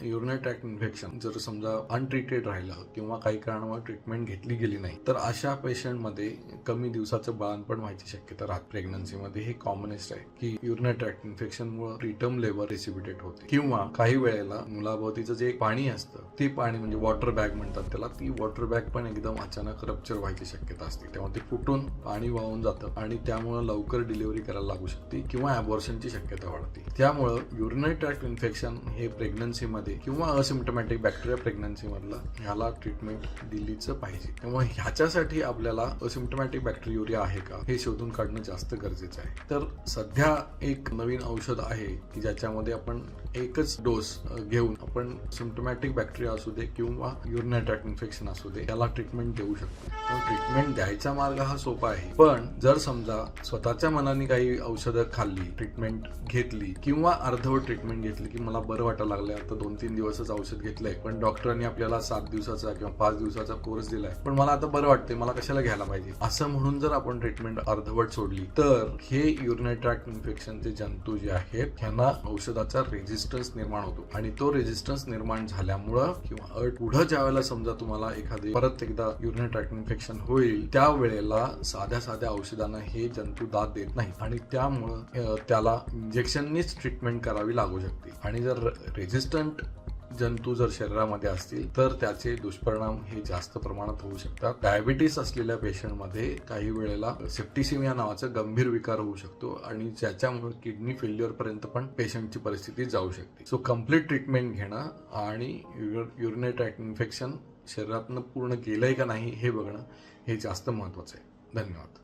Urinary tract infection जर समजा untreated राहिलं किंवा काही कारणामुळे ट्रीटमेंट घेतली गेली नाही तर अशा पेशंटमध्ये कमी दिवसाचं बाळंतपण व्हायची शक्यता राहते. प्रेग्नन्सीमध्ये हे कॉमनेस्ट आहे की युरिनरी ट्रॅक्ट इन्फेक्शनमुळे प्रीटर्म लेबर रेसिपिटेट होते किंवा काही वेळेला मुलाभोवतीचं जे पाणी असतं ते पाणी म्हणजे वॉटर बॅग म्हणतात त्याला, ती वॉटर बॅग पण एकदम अचानक रप्चर व्हायची शक्यता असते. तेव्हा ते फुटून पाणी वाहून जातं आणि त्यामुळे लवकर डिलिव्हरी करायला लागू शकते किंवा अबॉर्शनची शक्यता वाढते. त्यामुळे युरिनरी ट्रॅक्ट इन्फेक्शन हे प्रेग्नन्सीमध्ये किंवा असिम्प्टोमॅटिक बॅक्टेरिया प्रेग्नन्सी मधला ह्याला ट्रीटमेंट दिलीच पाहिजे. त्यामुळे ह्याच्यासाठी आपल्याला असिम्प्टोमॅटिक बॅक्टेरियुरिया आहे का हे शोधून काढणं जास्त गरजेचं आहे. तर सध्या एक नवीन औषध आहे की ज्याच्यामध्ये आपण एकच डोस घेऊन आपण सिम्प्टोमॅटिक बॅक्टेरिया असू दे किंवा युरिनरी ट्रॅक्ट इन्फेक्शन असू दे याला ट्रीटमेंट देऊ शकतो. ट्रीटमेंट द्यायचा मार्ग हा सोपा आहे, पण जर समजा स्वतःच्या मनाने काही औषधं खाल्ली, ट्रीटमेंट घेतली किंवा अर्धवट ट्रीटमेंट घेतली की मला बरं वाटायला लागलंय, आता 2-3 दिवसच औषध घेतलंय पण डॉक्टरांनी आपल्याला 7 दिवसाचा किंवा 5 दिवसाचा कोर्स दिलाय पण मला आता बरं वाटतंय, मला कशाला घ्यायला पाहिजे असं म्हणून जर आपण ट्रीटमेंट अर्धवट सोडली तर हे युरिनरी ट्रॅक्ट इन्फेक्शनचे जंतू जे आहेत ह्यांना औषधाचा रेजिस्टन्स निर्माण होतो आणि तो रेजिस्टन्स निर्माण झाल्यामुळं किंवा पुढं ज्या वेळेला समजा तुम्हाला एखादी परत एकदा युरिनरी ट्रॅक्ट इन्फेक्शन होईल त्यावेळेला साध्या औषधांना हे जंतू दाद देत नाही आणि त्यामुळं त्याला इंजेक्शननीच ट्रीटमेंट करावी लागू शकते. आणि जर रेजिस्टंट जंतू जर शरीरामध्ये असतील तर त्याचे दुष्परिणाम हे जास्त प्रमाणात होऊ शकतात. डायबिटीस असलेल्या पेशंटमध्ये काही वेळेला सेप्टिसिमिया नावाचा गंभीर विकार होऊ शकतो आणि ज्याच्यामुळे किडनी फेल्युअर पर्यंत पण पेशंटची परिस्थिती जाऊ शकते. सो कम्प्लीट ट्रीटमेंट घेणं आणि युरिनरी ट्रॅक्ट इन्फेक्शन शरीरातनं पूर्ण गेलंय का नाही हे बघणं हे जास्त महत्वाचं आहे. धन्यवाद.